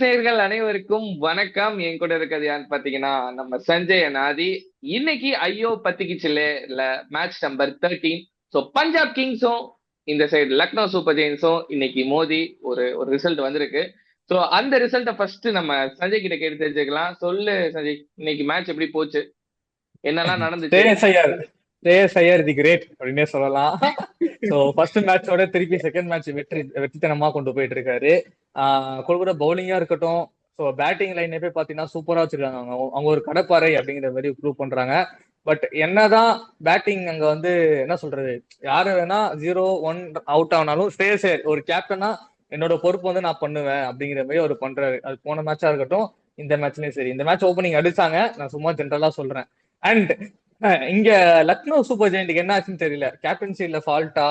நேயர்கள் அனைவருக்கும் வணக்கம். என் கூட இருக்கிறது யாருன்னு பாத்தீங்கன்னா நம்ம சஞ்சய் ஆதி. இன்னைக்கு ஐயோ பத்திக்குச்சுல இல்ல மேட்ச் நம்பர் 13. ஸோ பஞ்சாப் கிங்ஸும் இந்த சைடு லக்னோ சூப்பர் ஜெயின்ஸும் இன்னைக்கு மோதி ஒரு ஒரு ரிசல்ட் வந்திருக்கு. ஸோ அந்த ரிசல்ட்டை ஃபர்ஸ்ட் நம்ம சஞ்சய் கிட்ட கேட்டு தெரிஞ்சுக்கலாம். சொல்லு சஞ்சய், இன்னைக்கு மேட்ச் எப்படி போச்சு, என்னெல்லாம் நடந்துச்சு? ஸ்ரேயஸ் ஐயர் ஸ்ரேயஸ் ஐயர் தி கிரேட் அப்படின்னே சொல்லலாம். ஸோ ஃபர்ஸ்ட் மேட்சோட திருப்பி செகண்ட் மேட்ச் வெற்றித்தனமா கொண்டு போயிட்டு இருக்காரு. கொடுக்குற பவுலிங்கா இருக்கட்டும், ஸோ பேட்டிங் லைன் போய் பாத்தீங்கன்னா சூப்பரா வச்சிருக்காங்க. அவங்க ஒரு கடப்பாறை அப்படிங்கிற மாதிரி ப்ரூவ் பண்றாங்க. பட் என்னதான் பேட்டிங் அங்க வந்து என்ன சொல்றது, யாரு வேணா 0-1 அவுட் ஆனாலும் ஸ்ரேயஸ் ஐயர் ஒரு கேப்டனா என்னோட பொறுப்பு வந்து நான் பண்ணுவேன் அப்படிங்கிற மாதிரி அவர் பண்றாரு. அது போன மேட்சா இருக்கட்டும், இந்த மேட்ச்லயும் சரி. இந்த மேட்ச் ஓப்பனிங் அடிச்சாங்க, நான் சும்மா ஜென்ரலா சொல்றேன். அண்ட் இங்க லக்னோ சூப்பர் ஜெயின்ட்டுக்கு என்ன ஆச்சுன்னு தெரியல. கேப்டன்சில ஃபால்ட்டா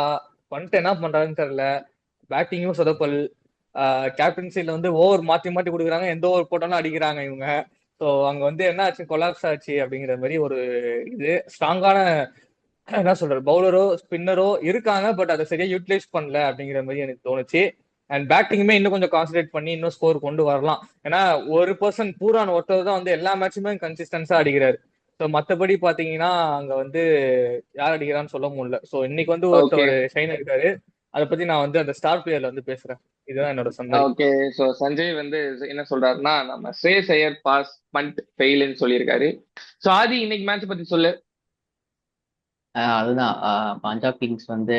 பண்ணிட்டு என்ன பண்றாருன்னு தெரியல. பேட்டிங்கும் சொதப்பல். கேப்டன்சில வந்து ஓவர் மாத்தி மாத்தி கொடுக்குறாங்க, எந்த ஓவர் போட்டாலும் அடிக்கிறாங்க இவங்க. ஸோ அங்க வந்து என்ன ஆச்சு, கொலாப்ஸ் ஆச்சு அப்படிங்கிற மாதிரி ஒரு இது ஸ்ட்ராங்கான என்ன சொல்றது பவுலரோ ஸ்பின்னரோ இருக்காங்க, பட் அதை சரியா யூட்டிலைஸ் பண்ணல அப்படிங்கிற மாதிரி எனக்கு தோணுச்சு. அண்ட் பேட்டிங்குமே இன்னும் கொஞ்சம் கான்சன்ட்ரேட் பண்ணி இன்னும் ஸ்கோர் கொண்டு வரலாம். ஏன்னா ஒரு பர்சன் பூரான் ஒருத்தர் தான் வந்து எல்லா மேட்சுமே கன்சிஸ்டன்ஸா அடிக்கிறாரு. ஸோ மற்றபடி பாத்தீங்கன்னா அங்க வந்து யார் அடிக்கிறான்னு சொல்ல முடியல. ஸோ இன்னைக்கு வந்து ஓகே ஒருத்தர் ஷைன் இருக்காரு. அதை பத்தி நான் வந்து அந்த ஸ்டார் பிளேயர்ல வந்து பேசுறேன். இதுதான் என்னோட சம்மரி. ஓகே. ஸோ சஞ்சய் வந்து என்ன சொல்றாருன்னா, நம்ம ஸ்ரேயஸ் ஐயர் பாஸ் பண்ட் ஃபெயில்னு சொல்லியிருக்காரு. ஸோ ஆதி, இன்னைக்கு மேட்ச் பத்தி சொல்லு. அதுதான் பஞ்சாப் கிங்ஸ் வந்து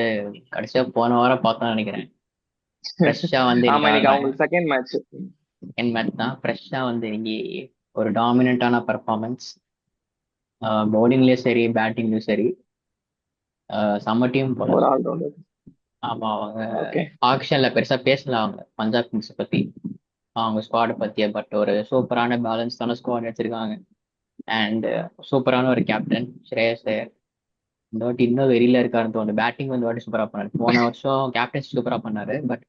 கடைசியா போன வாரம் பார்த்தோம்னு நினைக்கிறேன். ஃப்ரெஷ்ஷா வந்து ஆமா, இன்னைக்கு இன்னைக்கு ஆடுறாங்க. அவங்களுக்கு செகண்ட் மேட்ச். செகண்ட் மேட்ச் தான் ஃப்ரெஷ்ஷா வந்து இன்னைக்கு ஒரு டாமினண்டான பர்ஃபார்மன்ஸ். பவுலிங்லயும் சரி பேட்டிங்லயும் சரி செம்ம டீம் போல. ஒரு ஆல்ரவுண்டர். ஆமா, அவங்க ஓகே. ஆக்ஷன்ல பெருசா பேசல அவங்க பஞ்சாப் கிங்ஸ் பத்தி, அவங்க ஸ்குவாட் பத்திய. பட் ஒரு சூப்பரான பேலன்ஸான ஸ்குவாட் வச்சிருக்காங்க. அண்ட் சூப்பரான ஒரு கேப்டன் ஸ்ரேயஸ் ஐயர். இந்த வாட்டி இன்னும் வெறியில இருக்காருன்னு தோணுது. பேட்டிங் வந்து வாட்டி சூப்பரா பண்ணாரு. போன வருஷம் கேப்டன்சி சூப்பரா பண்ணாரு, பட்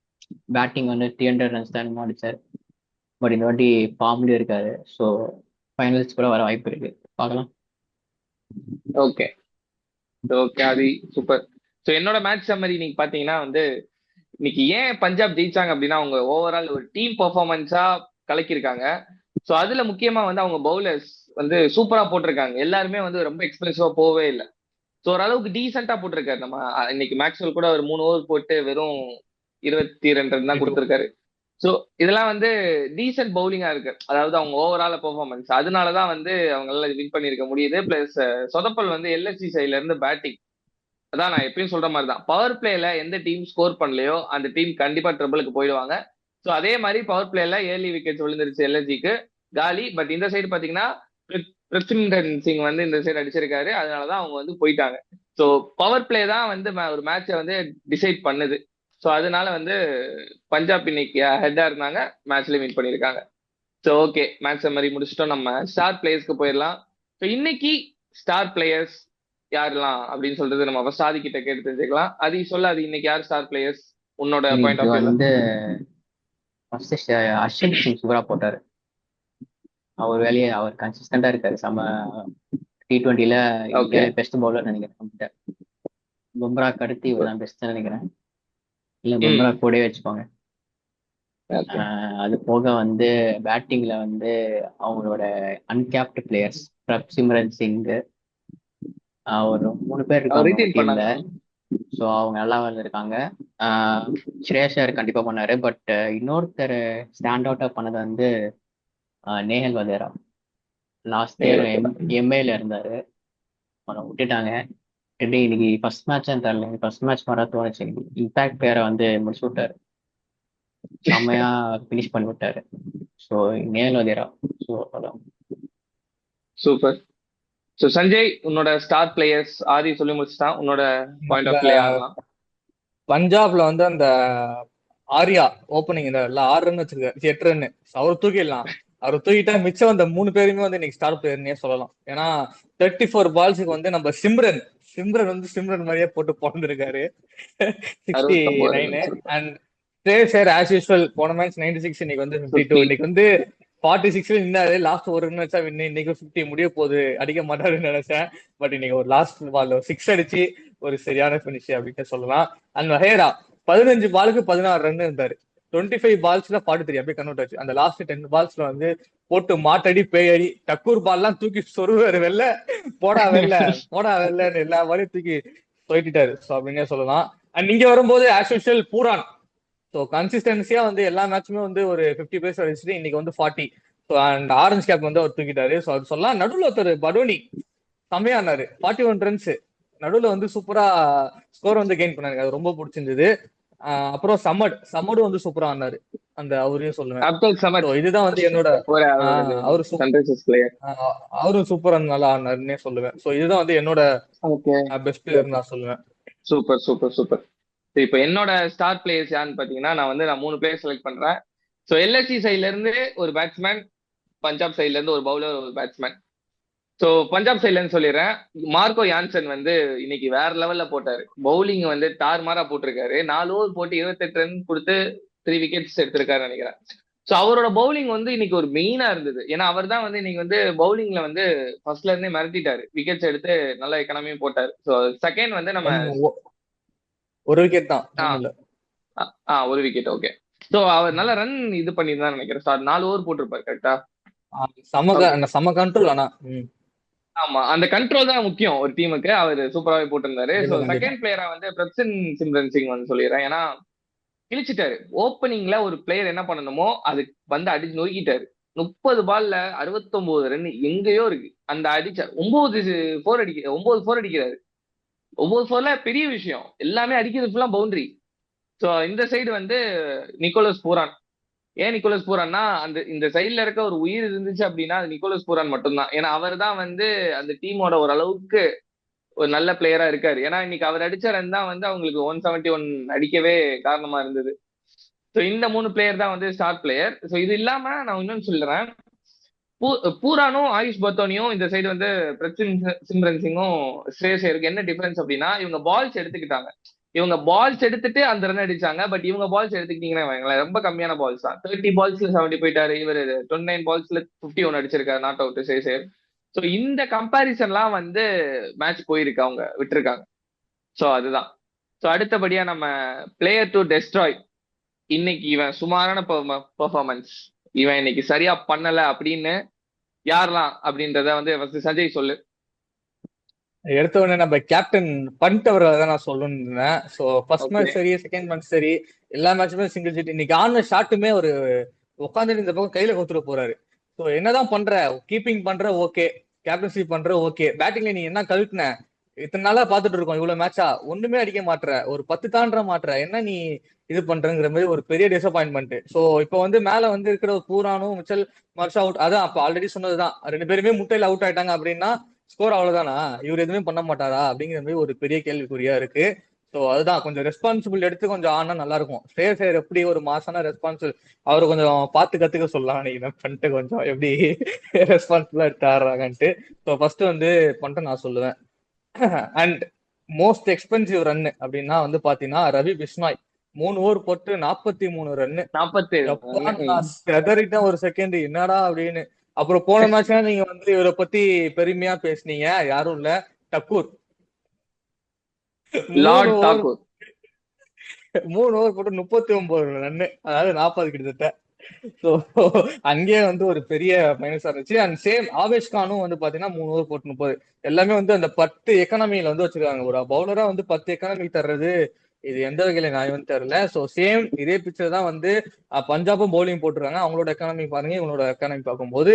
பேட்டிங் வந்து 300 ரன்ஸ் தான் அடிச்சார். பட் இந்த வாட்டி ஃபார்ம்லயும் இருக்காரு. ஸோ ஃபைனல்ஸ் கூட வர வாய்ப்பு இருக்கு, பார்க்கலாம். ஓகே. ஓகே ஆதி, சூப்பர். ஸோ என்னோட மேட்ச் சம்மரி இன்னைக்கு பாத்தீங்கன்னா வந்து, இன்னைக்கு ஏன் பஞ்சாப் ஜெயிச்சாங்க அப்படின்னா, அவங்க ஓவரால் ஒரு டீம் பெர்ஃபார்மன்ஸா கலக்கியிருக்காங்க. ஸோ அதுல முக்கியமா வந்து அவங்க பவுலர்ஸ் வந்து சூப்பரா போட்டிருக்காங்க. எல்லாருமே வந்து ரொம்ப எக்ஸ்பென்சிவா போகவே இல்லை. ஸோ ஓரளவுக்கு டீசெண்டா போட்டிருக்காரு. நம்ம இன்னைக்கு மேக்ஸ்வெல் கூட ஒரு 3 ஓவர் போட்டு வெறும் 22 ரன் தான் கொடுத்திருக்காரு. ஸோ இதெல்லாம் வந்து டீசென்ட் பவுலிங்கா இருக்கு. அதாவது அவங்க ஓவரால பெர்ஃபார்மன்ஸ், அதனாலதான் வந்து அவங்களால வின் பண்ணிருக்க முடியுது. பிளஸ் சொதப்பல் வந்து எல்எஸ்சி சைட்ல இருந்து பேட்டிங். அதான் நான் எப்பயும் சொல்ற மாதிரி தான், பவர் பிளேல எந்த டீம் ஸ்கோர் பண்ணலையோ அந்த டீம் கண்டிப்பா ட்ரிபிளுக்கு போயிடுவாங்க. ஸோ அதே மாதிரி பவர் பிளேல ஏர்லி விக்கெட்ஸ் விழுந்துருச்சு எல்எஸ்சிக்கு, காலி. பட் இந்த சைடு பாத்தீங்கன்னா பிருத்விந்தர் சிங் வந்து இந்த சைடு அடிச்சிருக்காரு, அதனாலதான் அவங்க வந்து போயிட்டாங்க. ஸோ பவர் பிளே தான் வந்து ஒரு மேட்சை வந்து டிசைட் பண்ணுது. ஸோ அதனால வந்து பஞ்சாப் இன்னைக்கு ஹெட்டா இருந்தாங்க, மேட்ச்ல வின் பண்ணியிருக்காங்க. ஸோ ஓகே, மேட்ச் மாதிரி முடிச்சிட்டோம். நம்ம ஸ்டார் பிளேயர்ஸ்க்கு போயிடலாம். ஸோ இன்னைக்கு ஸ்டார் பிளேயர்ஸ் யாரெல்லாம் அப்படின்னு சொல்றது நம்ம ஃபர்ஸ்ட் ஆதி கிட்ட கேட்டு தெரிஞ்சுக்கலாம். அது சொல்ல, அது இன்னைக்கு யார் ஸ்டார் பிளேயர்ஸ் உன்னோட பாயிண்ட் இன்னைக்கு ஆஃப் வியூல? வந்து ஃபர்ஸ்ட் அஸ்வின் சிங் சூப்பரா போட்டாரு. அவர் வேலையை அவர் கன்சிஸ்டண்டா இருக்காரு. செம்ம T20ல ஓகே. பெஸ்ட் பவுலர் நினைக்கிறேன். பும்ராக்கு அடுத்து இவர் தான் பெஸ்ட் நினைக்கிறேன். இல்ல ம். பும்ரா கூடவே வச்சுக்கோங்க. ஓகே. அது போக வந்து பேட்டிங்ல வந்து அவங்களோட அன்கேப்டு பிளேயர்ஸ் சிம்ரன் சிங், ஒரு 3 பேர் அவர் இருக்காங்க அவங்க ரிட்டைன் டீம்ல. பண்ணாங்க. ஸோ அவங்க நல்லா இருக்காங்க. ஸ்ரேயஸ் ஐயர் கண்டிப்பா பண்ணாரு. பட் இன்னொருத்தர் ஸ்டாண்ட் அவுட்டா பண்ணது வந்து நேஹல் வதேரா. லாஸ்ட் இயர் எம்ஏல இருந்தாரு, அவனை விட்டுட்டாங்க. இன்னைக்கு ஃபர்ஸ்ட் மேட்ச் தெரியல, ஃபர்ஸ்ட் மேட்ச் மாதிரி தோணுச்சு. இம்பாக்ட் பிளேயரை வந்து முடிச்சு விட்டாரு, செம்மையா பினிஷ் பண்ணி விட்டாரு. ஸோ நேஹல் வதேரா. ஸோ அதான். சூப்பர். ஸோ சஞ்சய், உன்னோட ஸ்டார் பிளேயர்ஸ் ஆதி சொல்லி முடிச்சுட்டான். உன்னோட பாயிண்ட் ஆஃப் பிளே ஆகலாம். பஞ்சாப்ல வந்து அந்த ஆர்யா ஓப்பனிங் இந்த 6 ரன் வச்சிருக்காரு, 8 ரன். அவர் தூக்கிடலாம். அவர் தூக்கிட்டா மிச்சம் அந்த 3 பேருமே வந்து இன்னைக்கு ஸ்டார் பிளேயர்னே சொல்லலாம். ஏன்னா 34 பால்ஸுக்கு வந்து நம்ம சிம்ரன் வந்து சிம்ரன் மாதிரியே போட்டு பிறந்திருக்காரு, 69. And Shreyas Iyer as usual போன மேட்ச் 96, இன்னைக்கு வந்து 52. இன்னைக்கு வந்து 46 நின்னாரு. லாஸ்ட் ஒரு ரன் வச்சா இன்னைக்கு 50 முடிய போகுது, அடிக்க மாட்டாருன்னு நினைச்சேன். பட் இன்னைக்கு ஒரு லாஸ்ட் பால் 6 அடிச்சு ஒரு சரியான பினிஷ் அப்படின்னு சொல்லலாம். அண்ட் வஹேரா 15 பாலுக்கு 16 ரன் இருந்தாரு. 25 பால்ஸ்ல 43 அப்படியே கன்வெர்ட் ஆச்சு. அந்த லாஸ்ட் 10 பால்ஸ்ல வந்து போட்டு மாட்டடி பேயடி டக்கூர் பால் எல்லாம் தூக்கி சொருவாரு வெளில, போடா வெளில போடா வெளிலன்னு எல்லா பாலையும் தூக்கி போயிட்டாரு. ஸோ அப்படின்னே சொல்லலாம். அண்ட் இங்க வரும்போது ஆஸ் யூஷுவல் பூரான். ஸோ கன்சிஸ்டன்சியா வந்து எல்லா மேட்சுமே வந்து ஒரு 50 பேஸ் அடிச்சுட்டு இன்னைக்கு வந்து 40. ஸோ அண்ட் ஆரஞ்ச் கேப் வந்து அவர் தூக்கிட்டாரு. ஸோ அது சொல்லலாம். நடுவில் ஒருத்தர் படோனி செம்மையானாரு, 41 ரன்ஸ் நடுவில் வந்து சூப்பரா ஸ்கோர் வந்து கெயின் பண்ணாரு, அது ரொம்ப பிடிச்சிருந்தது. அப்புறம் சம்மடு வந்து சூப்பரா ஆனாரு, அந்த அவரையும் சொல்லுவேன். அப்துல் சமத் ஸோ இதுதான் வந்து என்னோட அவரு சன்ரைசர்ஸ் பிளேயர். அவரும் சூப்பரா நல்லா ஆனாருன்னே சொல்லுவேன். ஸோ இதுதான் வந்து என்னோட ஓகே, பெஸ்ட் பிளேயர் நான் சொல்லுவேன். Super super super. இப்போ என்னோட ஸ்டார் பிளேயர்ஸ் யாருன்னு பாத்தீங்கன்னா, நான் 3 பிளேயர் செலக்ட் பண்றேன். ஸோ எல்எஸ்சி சைட்ல இருந்து ஒரு பேட்ஸ்மேன், பஞ்சாப் சைட்ல இருந்து ஒரு பவுலர், ஒரு பேட்ஸ்மேன். ஸோ பஞ்சாப் சைட்ல இருந்து சொல்லிடுறேன். மார்க்கோ யான்சன் வந்து இன்னைக்கு வேற லெவல்ல போட்டாரு. பவுலிங் வந்து தாறுமாறா போட்டிருக்காரு. 4 ஓவர் போட்டு 28 ரன் கொடுத்து 3 விக்கெட்ஸ் எடுத்திருக்காரு நினைக்கிறேன். ஸோ அவரோட பவுலிங் வந்து இன்னைக்கு ஒரு மெயினா இருந்தது. ஏன்னா அவர் தான் வந்து இன்னைக்கு வந்து பவுலிங்ல வந்து ஃபர்ஸ்ட்ல இருந்தே மிரட்டிட்டாரு, விக்கெட்ஸ் எடுத்து நல்ல எக்கனாமியும் போட்டாரு. ஸோ செகண்ட் வந்து நம்ம ஒரு விக்கெட் தான், ஒரு விக்கெட். ஓகே. ஸோ அவர் நல்ல ரன் இது பண்ணியிருந்தான்னு நினைக்கிறேன். சார் 4 ஓவர் போட்டிருப்பாரு கரெக்டா? செம கண்ட்ரோல். ஆனா ஆமா, அந்த கண்ட்ரோல் தான் முக்கியம் ஒரு டீமுக்கு. அவர் சூப்பராகவே போட்டிருந்தாரு. ஸோ செகண்ட் பிளேயரா வந்து பிரசன் சிம்ரன் சிங் வந்து சொல்லிடுறேன். ஏன்னா கிழிச்சிட்டாரு. ஓப்பனிங்ல ஒரு பிளேயர் என்ன பண்ணணுமோ அது வந்து அடிச்சு நொறுக்கிட்டாரு. 30 பால்ல 69 ரன் எங்கேயோ இருக்கு. அந்த அடிச்சார் 9 4 அடிக்கிறாரு. 9 4ல பெரிய விஷயம். எல்லாமே அடிக்கிறது ஃபுல்லா பவுண்டரி. ஸோ இந்த சைடு வந்து நிக்கோலஸ் பூரான். ஏன் நிக்கோலஸ் பூரான்னா, இந்த சைட்ல இருக்க ஒரு உயிர் இருந்துச்சு அப்படின்னா அது நிக்கோலஸ் பூரான் மட்டும்தான். ஏன்னா அவர் தான் வந்து அந்த டீமோட ஓரளவுக்கு ஒரு நல்ல பிளேயரா இருக்காரு. ஏன்னா இன்னைக்கு அவர் அடிச்ச ரன் தான் வந்து அவங்களுக்கு 171 அடிக்கவே காரணமா இருந்தது. ஸோ இந்த 3 பிளேயர் தான் வந்து ஸ்டார் பிளேயர். ஸோ இது இல்லாம நான் இன்னொன்னு சொல்றேன். பூரானும் ஆயுஷ் பத்தோனியும் இந்த சைடு வந்து பிரசின் சிம்ரன் சிங்கும் ஸ்ரேயஸ் ஐயருக்கு என்ன டிஃபரன்ஸ் அப்படின்னா, இவங்க பால்ஸ் எடுத்துக்கிட்டாங்க. இவங்க பால்ஸ் எடுத்துட்டு அந்த ரன் அடிச்சாங்க. பட் இவங்க பால்ஸ் எடுத்துக்கிட்டீங்கன்னா ரொம்ப கம்மியான பால்ஸ் தான். 30 பால்ஸ்ல 70 போயிட்டாரு. இவர் 29 பால்ஸ்ல 51 அடிச்சிருக்காரு, not out Shreyas Iyer. So இந்த கம்பாரிசன்லாம் வந்து மேட்ச் போயிருக்கு, அவங்க விட்டுருக்காங்க. ஸோ அதுதான். ஸோ அடுத்தபடியா நம்ம பிளேயர் டு டெஸ்ட்ராய். இன்னைக்கு இவன் சுமாரான பெர்ஃபார்மன்ஸ், இவன் இன்னைக்கு சரியா பண்ணல அப்படின்னு யாரெல்லாம் அப்படின்றத வந்து சஞ்சய் சொல்லு. எடுத்த உடனே நம்ம கேப்டன் பண்ட் அவரை தான் நான் சொல்லணும்னு. ஸோ ஃபர்ஸ்ட் மேட்ச் சரி, செகண்ட் மேட்ச் சரி, எல்லா மேட்சுமே சிங்கிள் ஹிட். இன்னைக்கு ஆன ஷாட்டுமே ஒரு உட்காந்துட்டு இந்த பக்கம் கையில கொடுத்துட்டு போறாரு. ஸோ என்னதான் பண்ற, கீப்பிங் பண்ற ஓகே, கேப்டன்சி பண்ற ஓகே, பேட்டிங்ல நீ என்ன கழுட்டுன, இத்தனை நாளா பாத்துட்டு இருக்கோம் இவ்வளவு மேட்சா, ஒண்ணுமே அடிக்க மாட்ற, ஒரு 10 தாண்டற மாட்ற, என்ன நீ இது பண்றங்கிற மாதிரி ஒரு பெரிய டிசப்பாயின்மெண்ட். ஸோ இப்போ வந்து மேல வந்து இருக்கிற ஒரு பூரானும் மிச்சல் மார்ஷா அவுட். அதான் அப்ப ஆல்ரெடி சொன்னதுதான், 2 பேருமே முட்டையில அவுட் ஆயிட்டாங்க அப்படின்னா ஸ்கோர் அவ்வளவுதானா, இவர் எதுவுமே பண்ண மாட்டாரா அப்படிங்கிற மாதிரி ஒரு பெரிய கேள்விக்குறியா இருக்கு. ஸோ அதுதான் கொஞ்சம் ரெஸ்பான்சிபிள் எடுத்து கொஞ்சம் ஆனா நல்லா இருக்கும். ஸ்ரேயஸ் ஐயர் எப்படி ஒரு மாசான ரெஸ்பான்சிபிள், அவரை கொஞ்சம் பார்த்து கத்துக்க சொல்லலாம் நினைக்கிறேன். பண்ணிட்டு கொஞ்சம் எப்படி ரெஸ்பான்சிபிளா எடுத்து ஆடுறாங்கன்ட்டு. ஸோ ஃபர்ஸ்ட் வந்து பண்ணிட்டு நான் சொல்லுவேன். அண்ட் மோஸ்ட் எக்ஸ்பென்சிவ் ரன் அப்படின்னா வந்து பாத்தீங்கன்னா ரவி பிஷ்னாய் 3 ஓவர் போட்டு 43 ரன்னு. 47 ஒரு செகண்ட் என்னடா அப்படின்னு. அப்புறம் போன மேட்ச்ல நீங்க வந்து இவரை பத்தி பெருமையா பேசுனீங்க, யாரும் இல்ல, டக்கூர் 3 ஓவர் போட்டு 39 ரன்னு, அதாவது 40 கிட்டத்தட்ட. ஸோ அங்கேயே வந்து ஒரு பெரிய மைனஸா இருந்துச்சு. அண்ட் சேம் ஆவேஷ் கானும் வந்து பாத்தீங்கன்னா 3 ஓவர் போட்டு 30. எல்லாமே வந்து அந்த 10 எக்கனாமியில வந்து வச்சிருக்காங்க. ஒரு பவுலரா வந்து 10 எக்கனாமி தர்றது இது எந்த வகையில நியாயம்னு தெரியல. ஸோ சேம் இதே பிக்சர் தான் வந்து பஞ்சாபும் பவுலிங் போட்டுருக்காங்க. அவங்களோட எக்கனாமி பாருங்க, இவங்களோட எக்கனாமி பார்க்கும்போது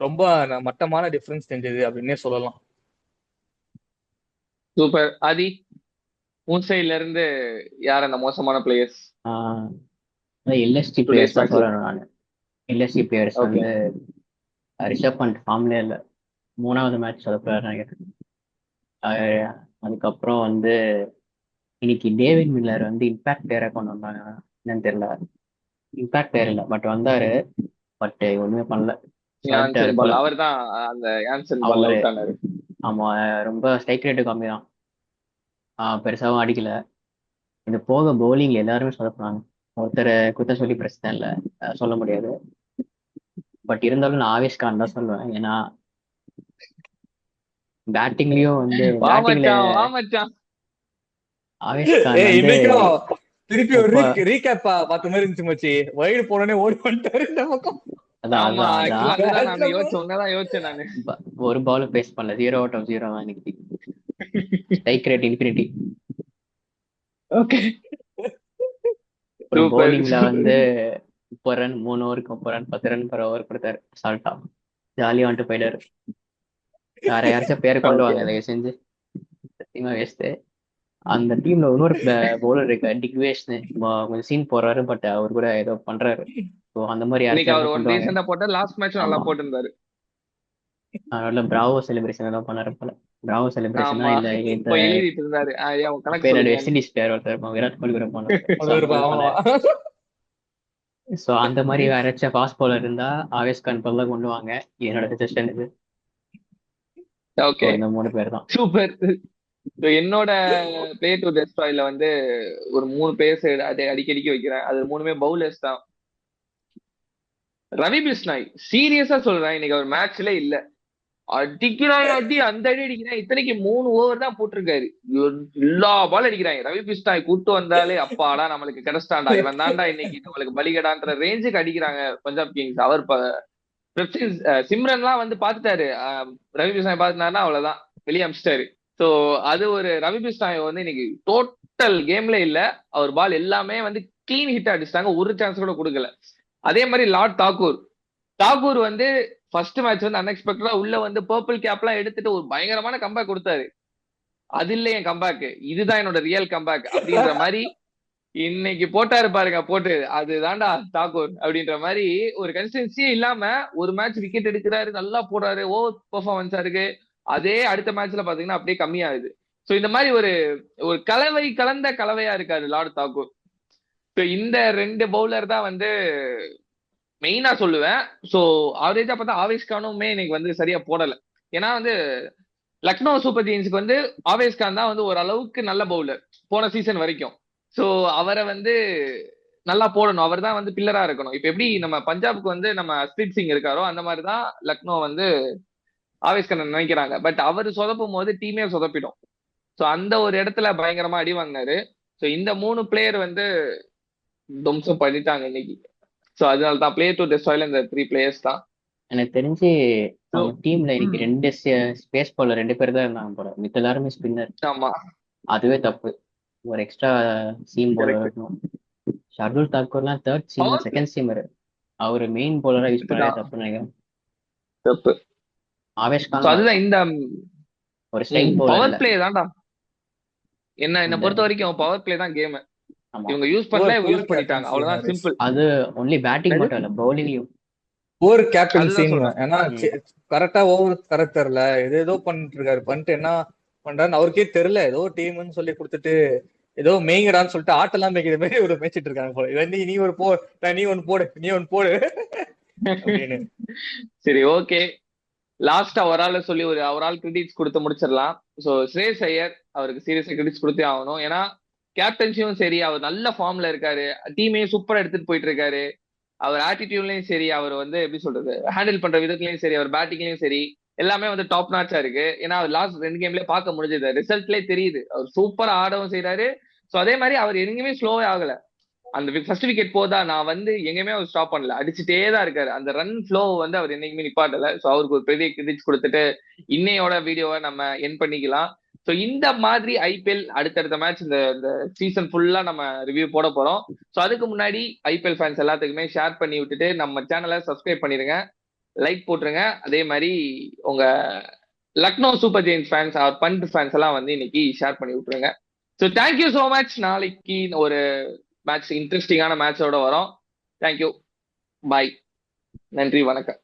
ரொம்ப மட்டமான டிஃபரன்ஸ் தெரிஞ்சது அப்படின்னே சொல்லலாம். சூப்பர். ஆதி, உன் சைட்ல இருந்து யார் அந்த மோசமான பிளேயர்ஸ்? எல்எஸ்டி பிளேயர்ஸ் தான் சொல்லணும் நான். எல்எஸ்டி பிளேயர்ஸ் வந்து ரிஷப் பண்ட் ஃபார்ம்லே இல்லை, 3வது மேட்ச் சொதப்பாரு நினைக்கிறேன். அதுக்கப்புறம் வந்து இன்னைக்கு டேவிட் மில்லர் வந்து இம்பாக்ட் பிளேயரா கொண்டு வந்தாங்க, என்னன்னு தெரியல. இம்பாக்ட் பிளேயர் இல்லை, பட் வந்தாரு, பட் ஒண்ணுமே பண்ணல. அவர் தான் அந்த ஆமா, ரொம்ப ஸ்ட்ரைக் ரேட்டு கம்மி தான், பெருசாவும் அடிக்கல. இந்த போக பவுலிங்ல எல்லாருமே சொதப்புறாங்க. ஒருத்தரை குத்த சொல்லி பிரச்சனை இல்லை, சொல்ல முடியாது. பட் இருந்தாலும் நான் ஆவேஷ் கான் தான் சொல்லுவேன். ஏன்னா பேட்டிங்லயும் வந்து ஆவேஷ் கான் திருப்பி ஒரு முப்ப ரீகேப் பார்த்த மாதிரி இருந்துச்சு மச்சி. வைடு போனோடனே ஓடி வந்துட்டாரு இந்த பக்கம். அதான் ஆமா, அதான் ஆக்சுவலா அதான் அதுதான் பேட்ல நான் யோசிச்சேன், உன்னதான் யோசிச்சேன் நானு. ஒரு பால் பேஸ் பண்ணல, 0/0 தான் இன்னைக்கு. Strike rate infinity. ஓகே, அப்புறம் சூப்பர். பவுலிங்ல வந்து 30 ரன் 3 ஓவருக்கு 30 ரன் 10 ரன் per ஓவர் கொடுத்தாரு. சால்ட்டா ஜாலியா வந்துட்டு போயிட்டாரு. வேற யாராச்சும் பேரை கொண்டு ஓகே, வாங்க தயவு செஞ்சு, சத்தியமா வேஸ்ட். அந்த டீம்ல இன்னொரு பவுலர் இருக்கு, டிக்வேஷ்னு, கொஞ்சம் சீன் போடுறாரு, பட் அவர் கூட ஏதோ பண்றாரு. ஸோ அந்த மாதிரி இன்னைக்கு யாராச்சும் அவர் இருந்தா ஒன் கொண்டு வாங்க. ரீசெண்டா போட்ட லாஸ்ட் மேட்ச் நல்லா ஆமா, போட்டிருந்தாரு. அதனால பிராவோ செலிப்ரேஷன் ஏதோ பண்ணாரு போல. பிராவோ செலிப்ரேஷனா ஆமா, இல்ல இந்த இப்போ எழுதிட்டு இருந்தாரு. என் கணக்கு பேர் சொல்லுங்க. வெஸ்ட் இண்டீஸ் பிளேயர் ஒருத்தர் இருப்பான், விராட் கோலி கூட போனாரு. ஸோ அது அந்த மாதிரி ஆமா. பண்ணாரு. ஸோ அந்த மாதிரி யாராச்சும் ஃபாஸ்ட் பவுலர் இருந்தா ஆவேஸ் கான் பதிலா கொண்டு வாங்க. என்னோட சஜஷன் இது. ஸோ ஓகே, இந்த 3 பேர் தான். சூப்பர். என்னோட பிளே டு டெஸ்ட்ராய்ல வந்து ஒரு 3 பிளேயர்ஸ் அடிக்கடிக்கு வைக்கிறேன். அது 3மே பவுலர்ஸ் தான். ரவி பிஷ்னாய், சீரியஸா சொல்றேன், இன்னைக்கு அவர் மேட்ச்ல இல்ல. அடிக்கிறாங்க, அந்த அடி அடிக்கிறாங்க. இத்தனைக்கு 3 ஓவர் தான் போட்டிருக்காரு. எல்லா பால் அடிக்கிறாங்க. ரவி பிஷ்னாய் கூட்டு வந்தாலே அப்பாடா நம்மளுக்கு கிடைச்சிட்டான்டா, இவன் தான்டா இன்னைக்கு நம்மளுக்கு பலிகடான்ற ரேஞ்சுக்கு அடிக்கிறாங்க பஞ்சாப் கிங்ஸ். அவர் சிம்ரன்லாம் வந்து பாத்துட்டாரு. ரவி பிஷ்னாய் பாத்துனாருன்னா அவ்வளவுதான், வெளியே அமிச்சிட்டாரு. சோ அது ஒரு ரவி பிஷ்னாய் வந்து இன்னைக்கு டோட்டல் கேம்ல இல்ல. அவர் பால் எல்லாமே வந்து கிளீன் ஹிட் அடிச்சிட்டாங்க, ஒரு சான்ஸ் கூட கொடுக்கல. அதே மாதிரி லார்ட் தாக்கூர் வந்து ஃபர்ஸ்ட் மேட்ச் வந்து அன்எக்ஸ்பெக்டடா உள்ள வந்து பர்பிள் கேப் எல்லாம் எடுத்துட்டு ஒரு பயங்கரமான கம்பேக் கொடுத்தாரு. அது இல்ல என் கம்பேக், இதுதான் என்னோட ரியல் கம்பேக் அப்படின்ற மாதிரி இன்னைக்கு போட்டாரு பாருங்க. போட்டு அதுதான்டா தாக்கூர் அப்படின்ற மாதிரி ஒரு கன்சிஸ்டன்சியே இல்லாம ஒரு மேட்ச் விக்கெட் எடுக்கிறாரு, நல்லா போடுறாரு, ஓவர் பெர்ஃபார்மன்ஸா இருக்கு. அதே அடுத்த மேட்ச்ல பாத்தீங்கன்னா அப்படியே கம்மியாகுது. சோ இந்த மாதிரி ஒரு ஒரு கலந்த கலவையா இருக்காரு லார்ட் தாக்கூர். இந்த 2 பவுலர் தான் வந்து மெயினா சொல்லுவேன். சோ ஆவரேஜா பார்த்தா ஆவேஸ் கானுமே இன்னைக்கு வந்து சரியா போடல. ஏன்னா வந்து லக்னோ சூப்பர் ஜெயின்ஸ்க்கு வந்து ஆவேஸ் கான் தான் வந்து ஓரளவுக்கு நல்ல பவுலர் போன சீசன் வரைக்கும். சோ அவரை வந்து நல்லா போடணும், அவர் தான் வந்து பில்லரா இருக்கணும். இப்ப எப்படி நம்ம பஞ்சாபுக்கு வந்து நம்ம ஹர்ஷ்தீப் சிங் இருக்காரோ அந்த மாதிரிதான் லக்னோ வந்து ஆவேஸ் கான் நினைக்கிறாங்க. பட் அவர் சொதப்பும் போது டீமே சொதப்பிடும். சோ அந்த ஒரு இடத்துல பயங்கரமா அடி வாங்கினாரு. சோ இந்த 3 பிளேயர் வந்து துவம்சம் பண்ணிட்டாங்க இன்னைக்கு. சோ அதனால தான் பிளே டு டெஸ்ட்ராய்ல இந்த 3 பிளேயர்ஸ் தான். எனக்கு தெரிஞ்சு So, அவங்க டீம்ல இன்னைக்கு 2 ஸ்பேஸ் பவுலர் 2 பேர் தான் இருந்தாங்க போல, மித்த எல்லாருமே ஸ்பின்னர். ஆமா, அதுவே தப்பு. ஒரு எக்ஸ்ட்ரா சீம் பவுலர் correct. இருக்கணும். ஷர்துல் தாக்கூர்லாம் third seam Power second seamer, அவர் மெயின் பவுலரா யூஸ் பண்ணவே தான் தப்புன்னு நினைக்கிறேன். தப்பு. ஆவேஷ் So கான் அதுதான் இந்த ஒரு ஸ்ட்ரைக் பவுலர் பவர் இல்ல. பிளே தான்டா. என்ன இந்த பொறுத்த வரைக்கும் பவர் பிளே தான் கேம். ஆமா, இவங்க யூஸ் பண்ணல, இவங்க போர் யூஸ் பண்ணிட்டாங்க, கேப்டன்சி அவ்வளவுதான், ஹாரிஸ். சிம்பிள். அது ஒன்லி பேட்டிங் மட்டும் இல்ல, பவுலிங்லயும். போர் கேப்டன்சி. அதுதான் சொல்றேன். ஏன்னா கரெக்டா ஓவர் கரெக்ட் தெரியல, ஏதோ பண்ணிட்டு இருக்காரு. பண்ணிட்டு என்ன பண்றாருன்னு அவருக்கே தெரியல. ஏதோ டீம்னு சொல்லி கொடுத்துட்டு ஏதோ மேய்ங்கடான்னு சொல்லிட்டு ஆட்டெல்லாம் மேய்க்கிற மாதிரி ஒரு மேய்ச்சிட்டு இருக்காங்க போல. இவன் நீ ஒரு போ, நீ ஒன்னு போடு, நீ ஒன்னு போடு அப்படின்னு. சரி, ஓகே. லாஸ்டா ஒரு ஆள் சொல்லி ஒரு ஆள் கிரெடிட்ஸ் கொடுத்து முடிச்சிடலாம். சோ ஸ்ரேயஸ் ஐயர், அவருக்கு சீரியஸா கிரெடிட்ஸ் கொடுத்தே ஆகணும். ஏன்னா கேப்டன்சியும் சரி, அவர் நல்ல ஃபார்ம்ல இருக்காரு, டீமையும் சூப்பரா எடுத்துட்டு போயிட்டு இருக்காரு. அவர் ஆட்டிடியூட்லயும் சரி, அவர் வந்து எப்படி சொல்றது, ஹேண்டில் பண்ற விதத்துலயும் சரி, அவர் பேட்டிங்லயும் சரி, எல்லாமே வந்து டாப் நாச்சா இருக்கு. ஏன்னா அவர் லாஸ்ட் 2 கேம்லயே பார்க்க முடிஞ்சது, ரிசல்ட்லயே தெரியுது. அவர் சூப்பரா ஆடவும் செய்யறாரு. சோ அதே மாதிரி அவர் எங்கேயுமே ஸ்லோவே ஆகல. அந்த ஃபர்ஸ்ட் விக்கெட் போதா நான் வந்து எங்கேயுமே அவர் ஸ்டாப் பண்ணல, அடிச்சுட்டே தான் இருக்காரு. அந்த ரன் ஃப்ளோ வந்து அவர் என்னைக்குமே நிப்பாட்டல. சோ அவருக்கு ஒரு பெரிய கிரெடிட்ஸ் கொடுத்துட்டு இன்னையோட வீடியோவை நம்ம என் பண்ணிக்கலாம். சோ இந்த மாதிரி ஐபிஎல் அடுத்தடுத்த மேட்ச் இந்த சீசன் ஃபுல்லா நம்ம ரிவ்யூ போட போறோம். சோ அதுக்கு முன்னாடி ஐபிஎல் ஃபேன்ஸ் எல்லாத்துக்குமே ஷேர் பண்ணி விட்டுட்டு நம்ம சேனலை சப்ஸ்கிரைப் பண்ணிருங்க, லைக் போட்டுருங்க. அதே மாதிரி உங்க லக்னோ சூப்பர் ஜெயின்ஸ் ஃபேன்ஸ், அவர் பண்ட் ஃபேன்ஸ் எல்லாம் வந்து இன்னைக்கு ஷேர் பண்ணி விட்டுருங்க. So thank you so much. நாளைக்கு ஒரு மேட்ச், இன்ட்ரெஸ்டிங்கான மேட்சோட வரோம். தேங்க்யூ, பாய், நன்றி, வணக்கம்.